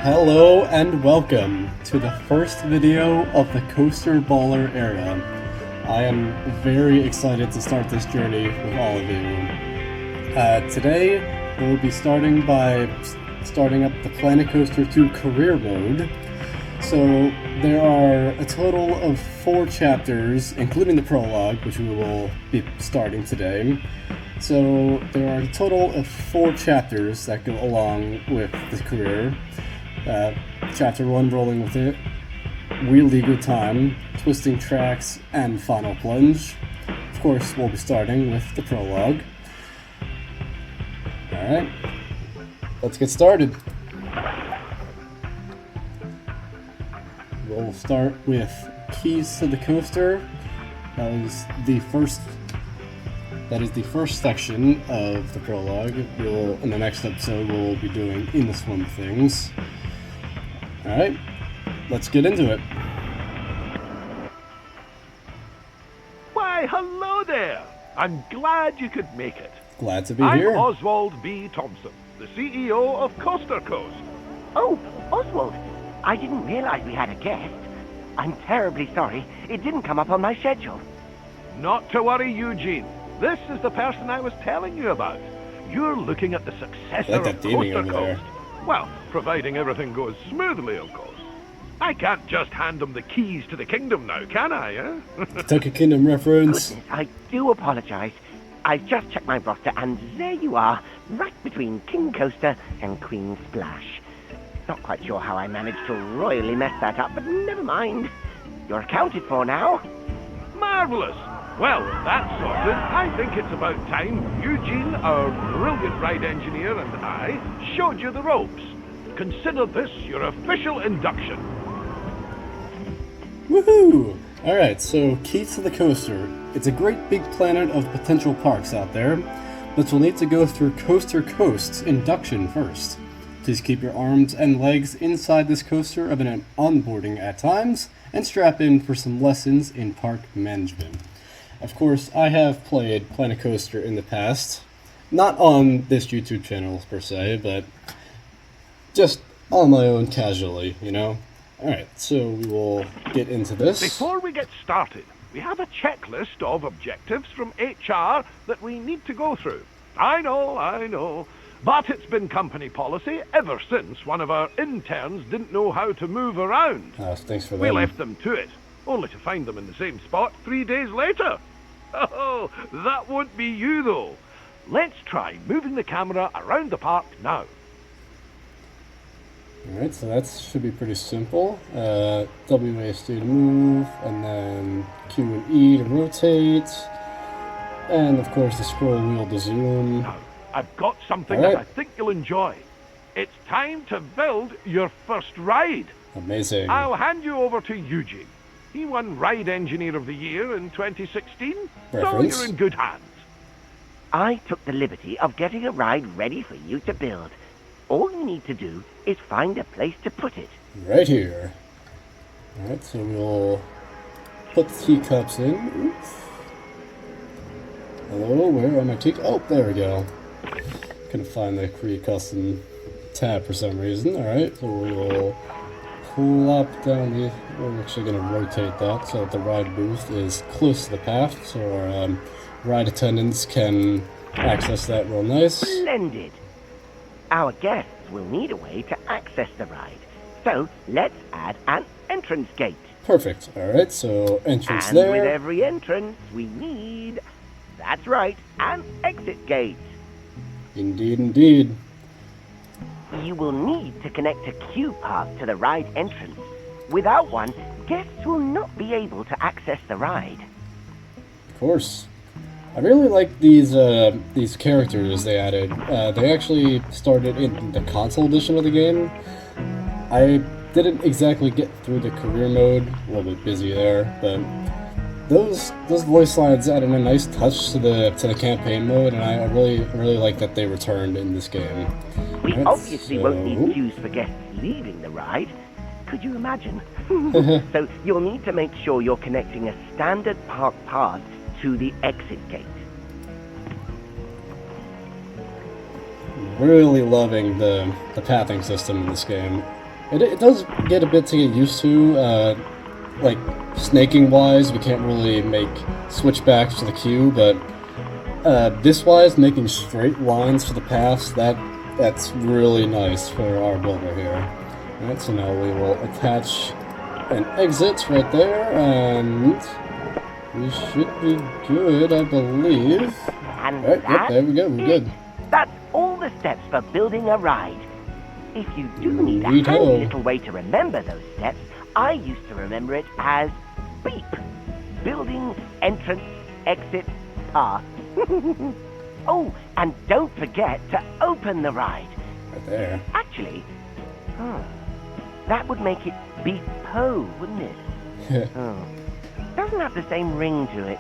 Hello and welcome to the first video of the Coaster Baller era. I am very excited to start this journey with all of you. Today we'll be starting by starting up the Planet Coaster 2 career mode. So there are a total of 4 chapters, including the prologue, which we will be starting today. So there are a total of 4 chapters that go along with the career. Chapter 1, Rolling With It, Really Good Time, Twisting Tracks, and Final Plunge. Of course, we'll be starting with the prologue. Alright, let's get started. We'll start with Keys to the Coaster. That is the first section of the prologue. In the next episode, we'll be doing In the Swim of Things. Alright, let's get into it. Why, hello there! I'm glad you could make it. Glad to be here. I'm Oswald B. Thompson, the CEO of Coaster Coast. Oh, Oswald, I didn't realize we had a guest. I'm terribly sorry. It didn't come up on my schedule. Not to worry, Eugene. This is the person I was telling you about. You're looking at the successor of Coaster Coast. Well, providing everything goes smoothly, of course. I can't just hand them the keys to the kingdom now, can I, eh? Took a Kingdom reference. Goodness, I do apologize. I've just checked my roster, and there you are, right between King Coaster and Queen Splash. Not quite sure how I managed to royally mess that up, but never mind. You're accounted for now. Marvelous! Well, that's sorted. I think it's about time Eugene, our brilliant ride engineer, and I showed you the ropes. Consider this your official induction. Woohoo! Alright, so Keys to the Coaster. It's a great big planet of potential parks out there, but you'll need to go through Coaster Coast's induction first. Please keep your arms and legs inside this coaster, evident onboarding at times, and strap in for some lessons in park management. Of course, I have played Planet Coaster in the past. Not on this YouTube channel, per se, but just on my own casually, you know? Alright, so we will get into this. Before we get started, we have a checklist of objectives from HR that we need to go through. I know. But it's been company policy ever since one of our interns didn't know how to move around. Thanks for that. We left them to it, only to find them in the same spot 3 days later. Oh, that won't be you, though. Let's try moving the camera around the park now. Alright, so that should be pretty simple. WASD to move, and then Q and E to rotate, and of course the scroll wheel to zoom. Now, I've got something that I think you'll enjoy. It's time to build your first ride. Amazing. I'll hand you over to Eugene. He won Ride Engineer of the Year in 2016, so you're in good hands. I took the liberty of getting a ride ready for you to build. All you need to do is find a place to put it. Right here. Alright, so we'll put the teacups in. Oops. Hello, where are my teacups? Oh, there we go. Couldn't find the Create Custom tab for some reason. Alright, so we'll plop down the... We're actually going to rotate that so that the ride booth is close to the path, so our ride attendants can access that real nice. Splendid! Our guests will need a way to access the ride, so let's add an entrance gate. Perfect. Alright, so entrance and there. And with every entrance we need, that's right, an exit gate. Indeed. You will need to connect a queue path to the ride entrance. Without one, guests will not be able to access the ride. Of course. I really like these characters they added. They actually started in the console edition of the game. I didn't exactly get through the career mode, a little bit busy there, but those voice lines added a nice touch to the campaign mode, and I really like that they returned in this game. We obviously won't need queues for guests leaving the ride. Could you imagine? So you'll need to make sure you're connecting a standard park path to the exit gate. Really loving the pathing system in this game. It does get a bit to get used to, like, snaking-wise, we can't really make switchbacks to the queue, but this wise, making straight lines for the paths, that's really nice for our builder here. Alright, so now we will attach an exit right there, and we should be good, I believe. And Alright, yep, there we go, we're good. That's all the steps for building a ride. If you do need a handy little way to remember those steps, I used to remember it as BEEP. Building, entrance, exit, path. Oh, and don't forget to open the ride. Right there. Actually, that would make it Beep-po, wouldn't it? Doesn't have the same ring to it.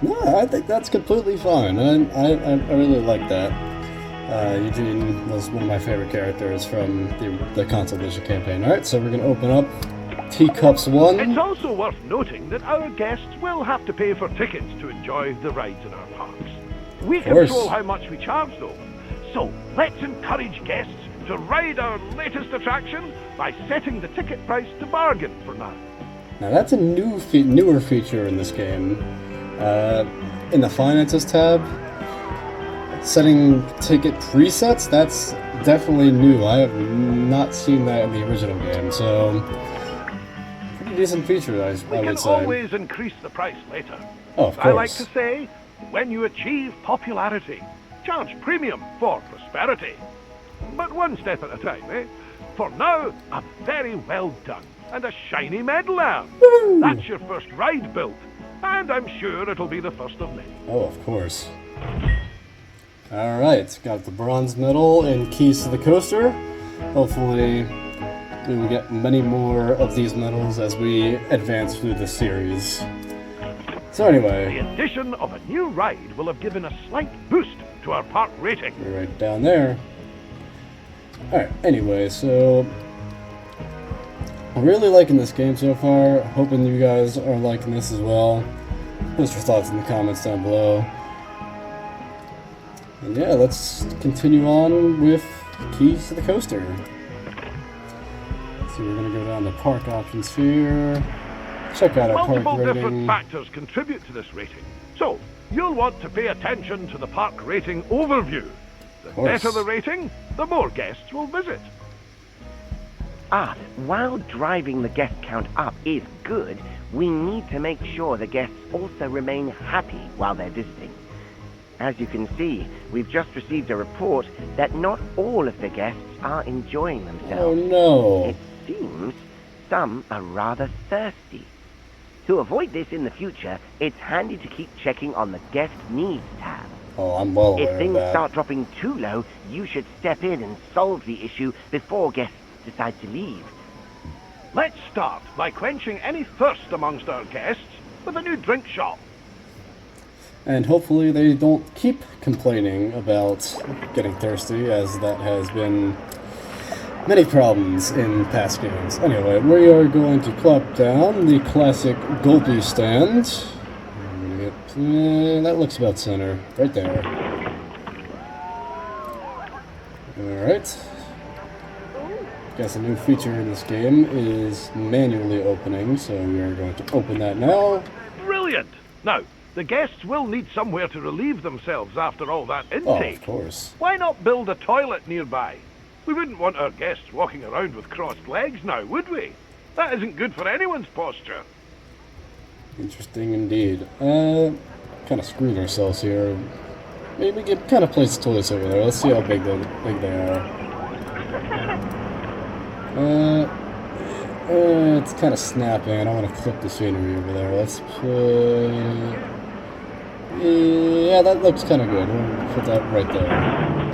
No, I think that's completely fine. I really like that. Eugene was one of my favorite characters from the console edition campaign. Alright, so we're going to open up Teacups 1. It's also worth noting that our guests will have to pay for tickets to enjoy the rides in our parks. We control how much we charge, though. So let's encourage guests to ride our latest attraction by setting the ticket price to bargain for now. Now that's a newer feature in this game. In the Finances tab, setting ticket presets, that's definitely new. I have not seen that in the original game, so pretty decent feature, I would say. We can always increase the price later. Oh, of course. I like to say, when you achieve popularity, charge premium for prosperity. But one step at a time, eh? For now, a very well done and a shiny medal out. That's your first ride built, and I'm sure it'll be the first of many. Oh, of course. Alright, got the bronze medal and keys to the coaster. Hopefully we will get many more of these medals as we advance through the series. So anyway, the addition of a new ride will have given a slight boost to our park rating. We're right down there. Alright, anyway, so I'm really liking this game so far. Hoping you guys are liking this as well. Post your thoughts in the comments down below. And yeah, let's continue on with keys to the coaster. So we're going to go down to park options here. Check out our park rating. Multiple different factors contribute to this rating. So, you'll want to pay attention to the park rating overview. The better the rating, the more guests will visit. While driving the guest count up is good, we need to make sure the guests also remain happy while they're visiting. As you can see, we've just received a report that not all of the guests are enjoying themselves. Oh no! It seems some are rather thirsty. To avoid this in the future, it's handy to keep checking on the guest needs tab. Oh, I'm well aware If things of that. start dropping too low, you should step in and solve the issue before guests decide to leave. Let's start by quenching any thirst amongst our guests with a new drink shop. And hopefully they don't keep complaining about getting thirsty, as that has been many problems in past games. Anyway, we are going to plop down the classic gulpy stand. That looks about center, right there. Alright. Guess a new feature in this game is manually opening, so we are going to open that now. Brilliant! Now, the guests will need somewhere to relieve themselves after all that intake. Oh, of course. Why not build a toilet nearby? We wouldn't want our guests walking around with crossed legs now, would we? That isn't good for anyone's posture. Interesting indeed. Kind of screwed ourselves here. Maybe we could kind of place the toilets over there. Let's see how big they are. It's kind of snapping. I don't want to clip the scenery over there. Let's put... Yeah, that looks kind of good. We'll put that right there.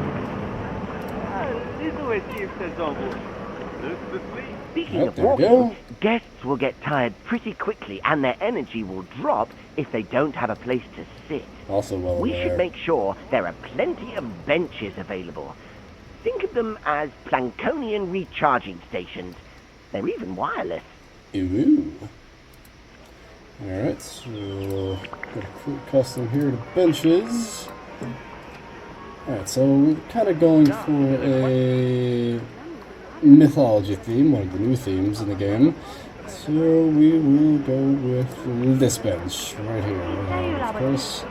Speaking of walking, guests will get tired pretty quickly and their energy will drop if they don't have a place to sit. Also well We aware. should make sure there are plenty of benches available. Think of them as Plankonian recharging stations. They're even wireless. Ooh. Alright, so got a quick custom here to benches. Alright, so we're kind of going for a mythology theme, one of the new themes in the game. So we will go with this bench right here. Of course,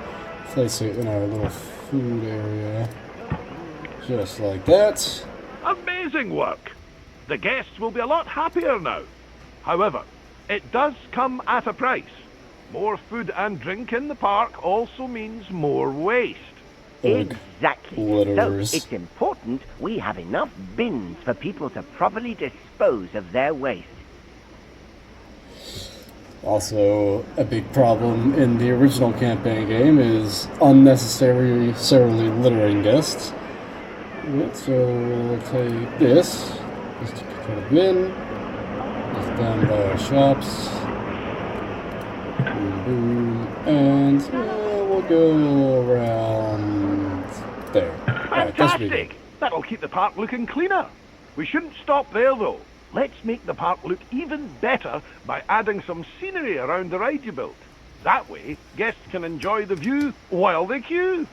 place it in our little food area. Just like that. Amazing work! The guests will be a lot happier now. However, it does come at a price. More food and drink in the park also means more waste. Exactly. So it's important we have enough bins for people to properly dispose of their waste. Also, a big problem in the original campaign game is unnecessarily littering guests. So we'll take this, just to put a bin, just down by our shops, boom, boom, and we'll go around there. Fantastic! That'll keep the park looking cleaner. We shouldn't stop there though. Let's make the park look even better by adding some scenery around the ride you built. That way, guests can enjoy the view while they queue.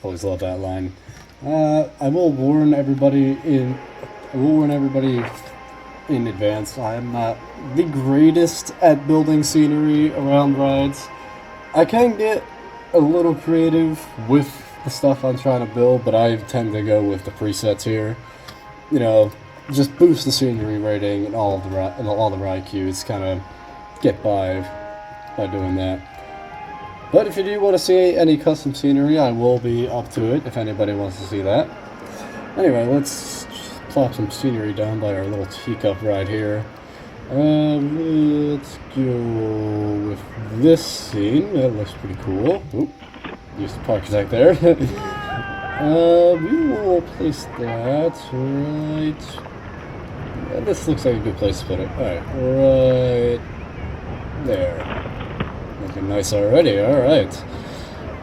Always love that line. I will warn everybody in advance. I am not the greatest at building scenery around rides. I can get a little creative with the stuff I'm trying to build, but I tend to go with the presets here. You know, just boost the scenery rating and all the ride queues. Kind of get by doing that. But if you do want to see any custom scenery, I will be up to it if anybody wants to see that. Anyway, let's plop some scenery down by our little teacup right here. Let's go with this scene. That looks pretty cool. Oop, used the park exact there. We will place that right. Yeah, this looks like a good place to put it. Alright, right there. Looking nice already, alright.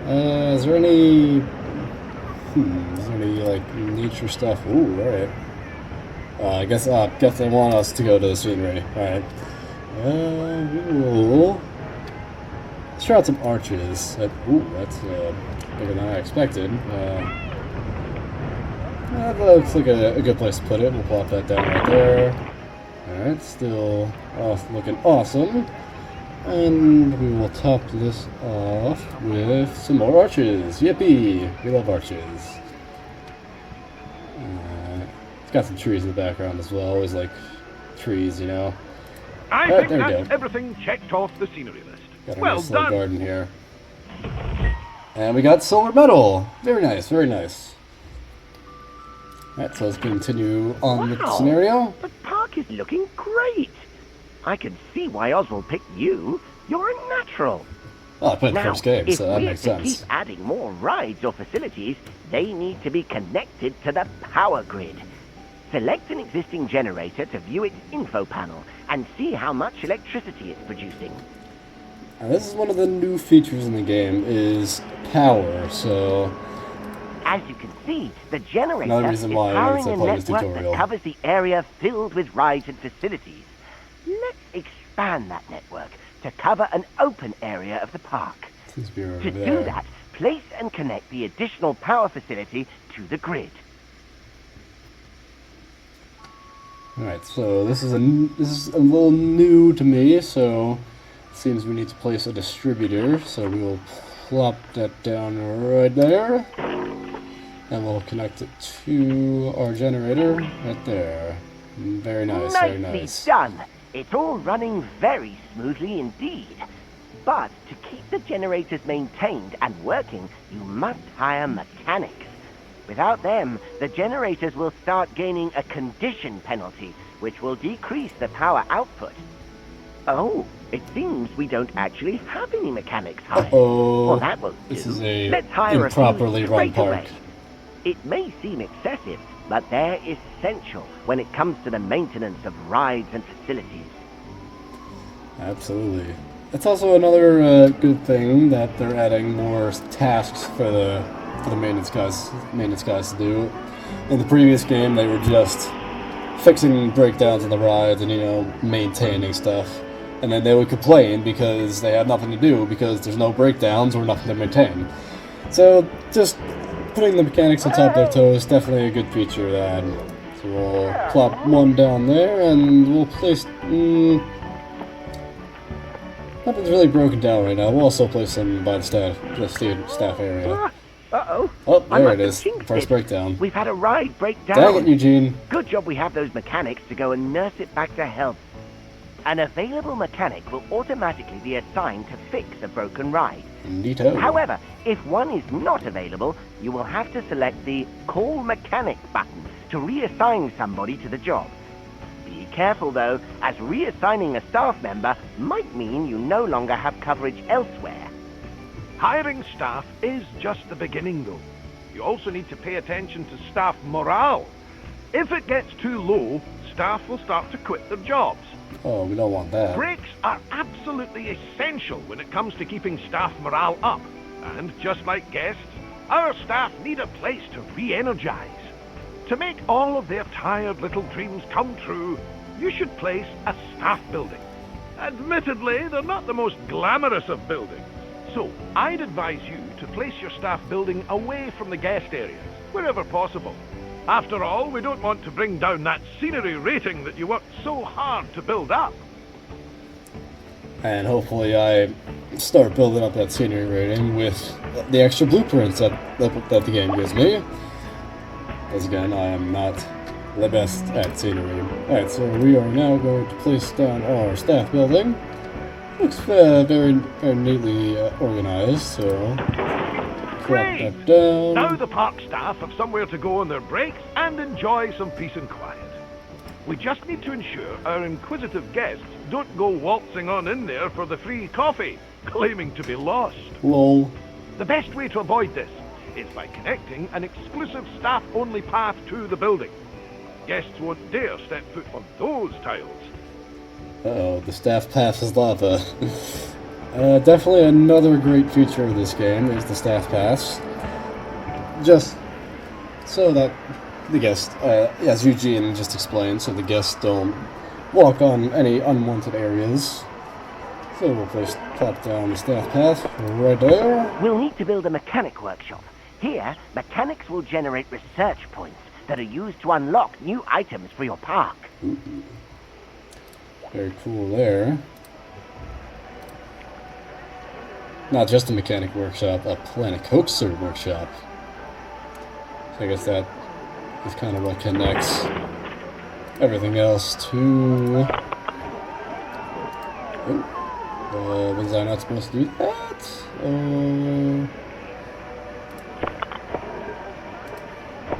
Is there any like nature stuff? Ooh, alright. I guess they want us to go to the scenery. Alright. We will let's try out some arches. Ooh, that's bigger than I expected. That looks like a good place to put it. We'll plop that down right there. Alright, still looking awesome. And we will top this off with some more arches. Yippee! We love arches. It's got some trees in the background as well. Always like trees, you know. I think that's everything checked off the scenery list. Got a well nice done. little garden here. And we got solar metal. Very nice, very nice. Alright, so let's continue on with the scenario. The park is looking great. I can see why Oswald picked you. You're a natural. Well, I played the first game, so that makes sense. If we keep adding more rides or facilities, they need to be connected to the power grid. Select an existing generator to view its info panel and see how much electricity it's producing. Now, this is one of the new features in the game, is power, so... As you can see, the generator is powering a network that covers the area filled with rides and facilities. Let's expand that network to cover an open area of the park. To do that, place and connect the additional power facility to the grid. Alright, so this is a little new to me, so it seems we need to place a distributor, so we will plop that down right there. And we'll connect it to our generator right there. Very nice, very nice. Nicely done. It's all running very smoothly indeed. But to keep the generators maintained and working, you must hire mechanics. Without them, the generators will start gaining a condition penalty, which will decrease the power output. Oh, it seems we don't actually have any mechanics hired. Well, that won't do. This is a Let's hire improperly a few run straight park. away. It may seem excessive, but they're essential when it comes to the maintenance of rides and facilities. Absolutely. It's also another good thing that they're adding more tasks for the maintenance guys to do. In the previous game, they were just fixing breakdowns on the rides and, you know, maintaining stuff. And then they would complain because they had nothing to do because there's no breakdowns or nothing to maintain. So just putting the mechanics on top of their toes, definitely a good feature that So we'll plop one down there, and we'll place... nothing's really broken down right now. We'll also place them by the staff area. Uh-oh. Oh, there it is. First breakdown. We've had a ride break down. Dang it, Eugene. Good job we have those mechanics to go and nurse it back to health. An available mechanic will automatically be assigned to fix a broken ride. Neato. However, if one is not available, you will have to select the Call Mechanic button to reassign somebody to the job. Be careful though, as reassigning a staff member might mean you no longer have coverage elsewhere. Hiring staff is just the beginning, though. You also need to pay attention to staff morale. If it gets too low, staff will start to quit their jobs. Oh, we don't want that. Breaks are absolutely essential when it comes to keeping staff morale up. And just like guests, our staff need a place to re-energize. To make all of their tired little dreams come true, you should place a staff building. Admittedly, they're not the most glamorous of buildings. So, I'd advise you to place your staff building away from the guest areas, wherever possible. After all, we don't want to bring down that scenery rating that you worked so hard to build up. And hopefully I start building up that scenery rating with the extra blueprints that the game gives me. Because again, I am not the best at scenery. Alright, so we are now going to place down our staff building. Looks very neatly organized, so drop that down. Now the park staff have somewhere to go on their breaks and enjoy some peace and quiet. We just need to ensure our inquisitive guests don't go waltzing on in there for the free coffee, claiming to be lost. Lol. The best way to avoid this is by connecting an exclusive staff-only path to the building. Guests won't dare step foot on those tiles. Uh-oh, the staff path is lava. Definitely another great feature of this game is the staff paths. Just so that the guests, as Eugene just explained, so the guests don't walk on any unwanted areas. So we'll plop down the staff path right there. We'll need to build a mechanic workshop. Here, mechanics will generate research points that are used to unlock new items for your park. Ooh. Very cool there. Not just a mechanic workshop, a Planet Coaster workshop. So I guess that is kind of what connects everything else to... Oh, was I not supposed to do that?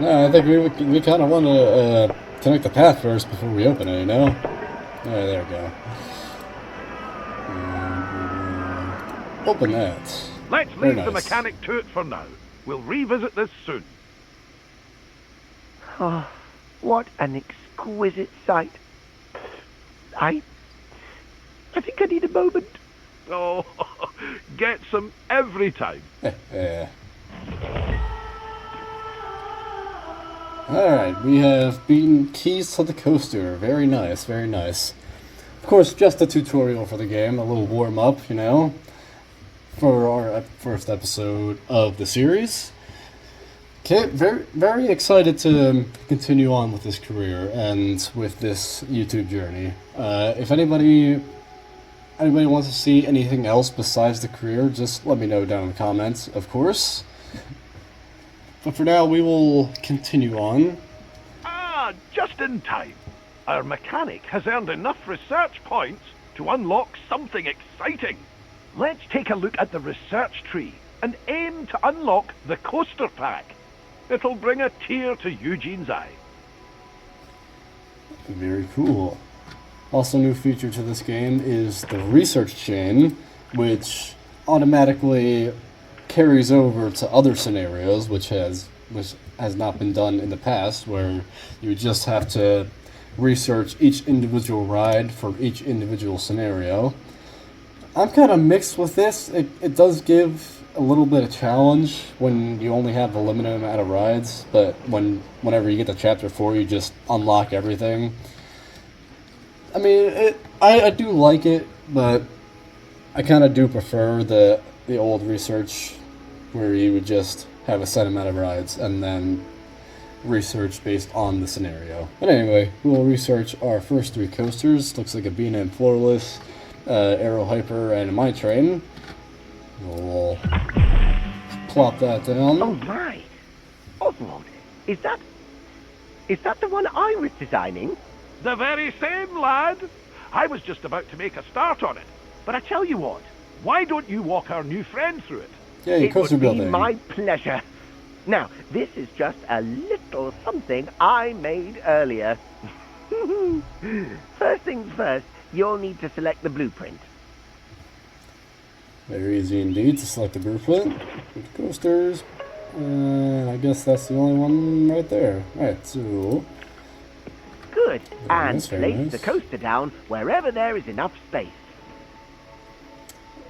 No, I think we kind of want to connect the path first before we open it, you know? Oh, there we go. And open that. Let's leave the mechanic to it for now. We'll revisit this soon. Oh, what an exquisite sight. I think I need a moment. Oh, get some every time. Alright, we have beaten keys to the coaster. Very nice, very nice. Of course, just a tutorial for the game, a little warm-up, you know, for our first episode of the series. Okay, very excited to continue on with this career and with this YouTube journey. If anybody wants to see anything else besides the career, just let me know down in the comments, of course. But for now, we will continue on. Ah, just in time. Our mechanic has earned enough research points to unlock something exciting. Let's take a look at the research tree and aim to unlock the coaster pack. It'll bring a tear to Eugene's eye. Very cool. Also, new feature to this game is the research chain, which automatically carries over to other scenarios, which has not been done in the past, where you just have to research each individual ride for each individual scenario. I'm kind of mixed with this. It does give a little bit of challenge when you only have a limited amount of rides, but whenever you get to chapter 4, you just unlock everything. I mean, I do like it, but I kind of do prefer the old research where you would just have a set amount of rides and then research based on the scenario. But anyway, we'll research our first 3 coasters. Looks like a B&M Floorless, Aero Hyper, and a Mine Train. We'll plop that down. Oh my! Oswald, is that the one I was designing? The very same, lad. I was just about to make a start on it. But I tell you what, why don't you walk our new friend through it? Yeah, your coaster building. It would be my pleasure. Now, this is just a little something I made earlier. First things first, you'll need to select the blueprint. Very easy indeed to select the blueprint. With coasters. And I guess that's the only one right there. Alright, so... Good. And nice, place nice. the coaster down wherever there is enough space.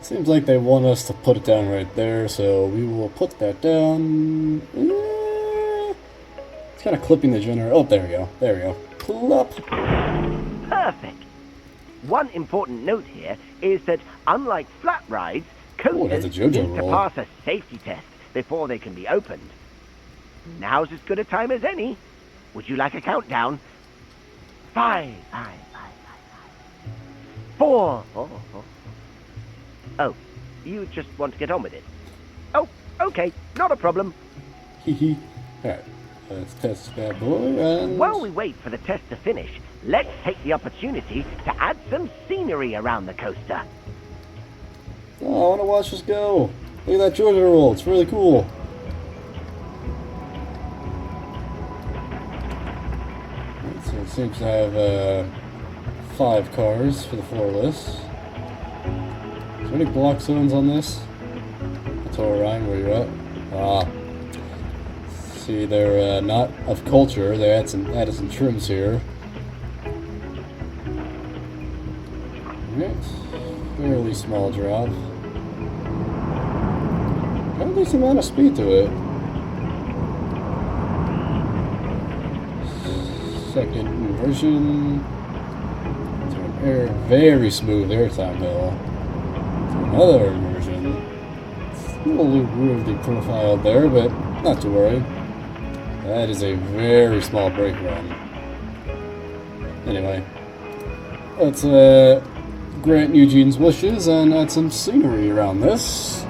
Seems like they want us to put it down right there, so we will put that down. It's kind of clipping the generator. Oh, there we go. There we go. Plop. Perfect. One important note here is that, unlike flat rides, coasters that's a JoJo need to roll. pass a safety test before they can be opened. Now's as good a time as any. Would you like a countdown? 5, 4. Oh, you just want to get on with it. Oh, okay, not a problem. Hee. Alright, let's test this bad boy, and... While we wait for the test to finish, let's take the opportunity to add some scenery around the coaster. Oh, I want to watch this go. Look at that JoJo roll. It's really cool. Alright, so it seems to have 5 cars for the floorless. Is there any block zones on this? That's all Ryan, where you at? Ah. See, they're not of culture. They added some trims here. Alright. Fairly small drop. Got a decent amount of speed to it. Second inversion. To an very smooth airtime hill. Another inversion. It's a little weirdly profiled there, but not to worry. That is a very small brake run. Anyway, let's grant Eugene's wishes and add some scenery around this.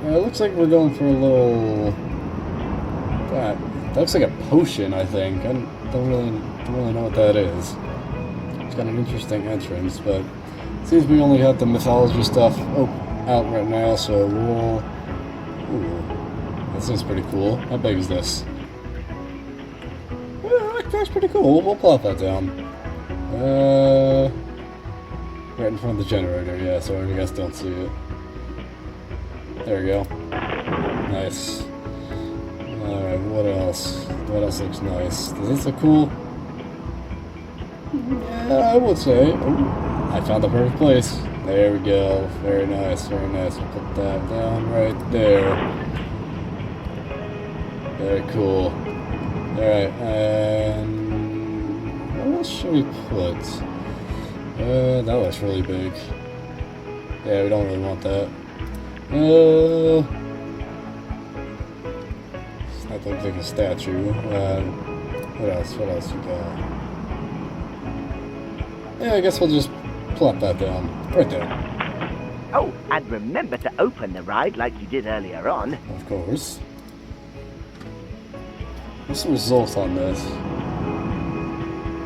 It looks like we're going for a little... that looks like a potion, I think. I don't really know what that is. It's got an interesting entrance, but it seems we only have the mythology stuff out right now, so we'll... Ooh, that seems pretty cool. How big is this? Well, that's pretty cool. We'll plop that down. Right in front of the generator, yeah, so you guys don't see it. There we go. Nice. Alright, what else? What else looks nice? Does this look cool? Yeah, I would say. Ooh, I found the perfect place. There we go. Very nice, very nice. We'll put that down right there. Very cool. Alright, and what else should we put? That looks really big. Yeah, we don't really want that. That looks like a statue. What else? What else you got? Yeah, I guess we'll just plop that down. Right there. Oh, and remember to open the ride like you did earlier on. Of course. What's the result on this?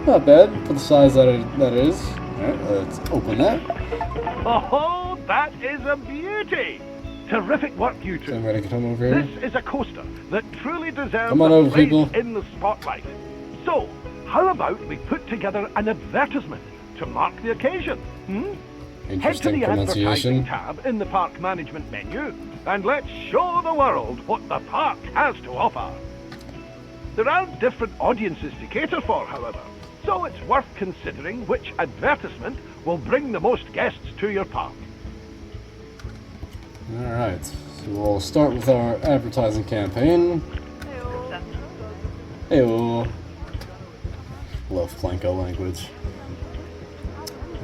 Not bad for the size that it is. Alright, let's open that. Oh, that is a beauty! Terrific work, you two. Everybody can come over here. This is a coaster that truly deserves Come on a over, place people. in the spotlight. So, how about we put together an advertisement to mark the occasion? Head to Interesting the pronunciation. advertising tab in the park management menu and let's show the world what the park has to offer. There are different audiences to cater for, however, so it's worth considering which advertisement will bring the most guests to your park. Alright, so we'll start with our advertising campaign. Heyo. Love Planko language.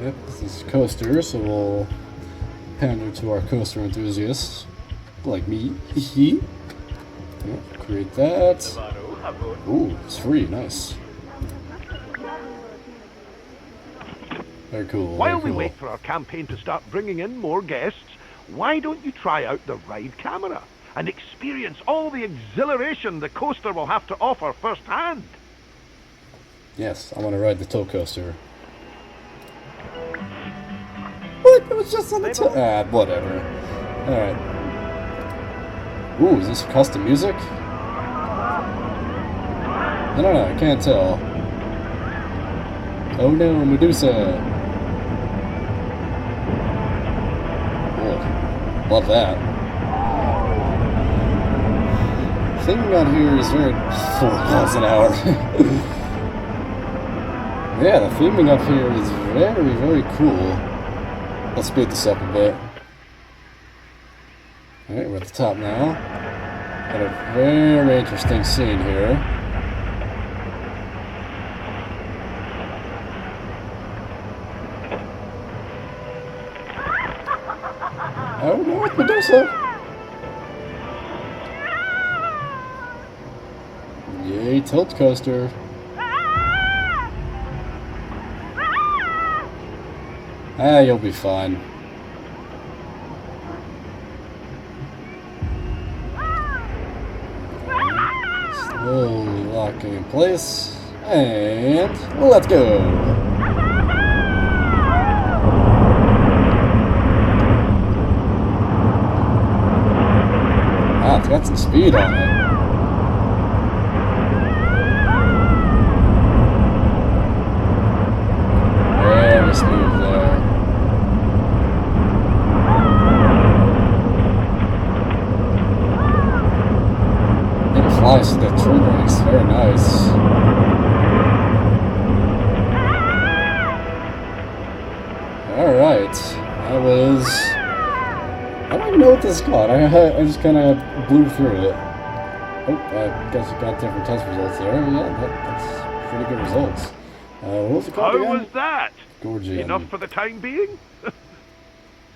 Yep, this is coaster, so we'll pander to our coaster enthusiasts, like me. Yep, create that. Ooh, it's free. Nice. Very cool. While we wait for our campaign to start bringing in more guests, why don't you try out the ride camera and experience all the exhilaration the coaster will have to offer firsthand? Yes, I want to ride the tow coaster. What? It was just on the top. Ah, whatever. Alright. Ooh, is this custom music? I don't know, I can't tell. Oh no, Medusa! Oh, love that. Theming out here is very 4 miles an hour. Yeah, the theming up here is very, very cool. Let's speed this up a bit. Alright, we're at the top now. Got a very interesting scene here. Oh, North Medusa! Yay, tilt coaster. Ah, you'll be fine. Slowly locking in place. And let's go! Ah, it's got some speed on it. Very smooth there. It flies to the tree brakes. Very nice. Alright. That was... I don't even know what this is called. I just kind of blew through it. Oh, I guess you got different test results there. Yeah, that's pretty good results. What was it called again? How was that? Gorgian. Enough for the time being?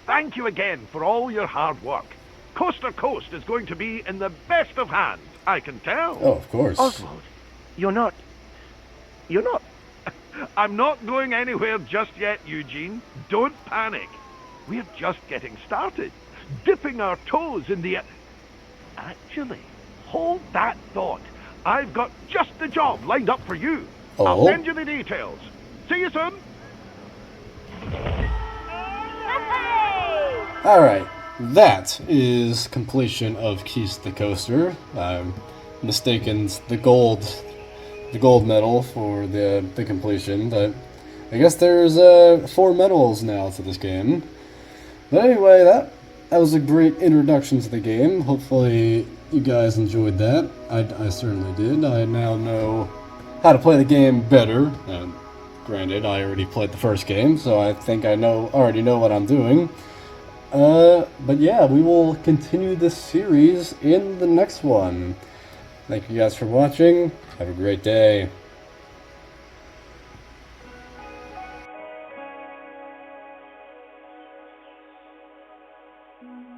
Thank you again for all your hard work. Coaster Coast is going to be in the best of hands, I can tell. Oh, of course. Oswald, you're not... I'm not going anywhere just yet, Eugene. Don't panic. We're just getting started. Dipping our toes in the... Actually, hold that thought. I've got just the job lined up for you. Oh? I'll send you the details. See you soon. Alright, that is completion of Keys to the Coaster. I'm mistaken the gold medal for the completion, but I guess there's 4 medals now to this game. But anyway, that was a great introduction to the game. Hopefully you guys enjoyed that. I certainly did. I now know how to play the game better. Granted, I already played the first game, so I think I already know what I'm doing. But yeah, we will continue this series in the next one. Thank you guys for watching. Have a great day. Mm-hmm.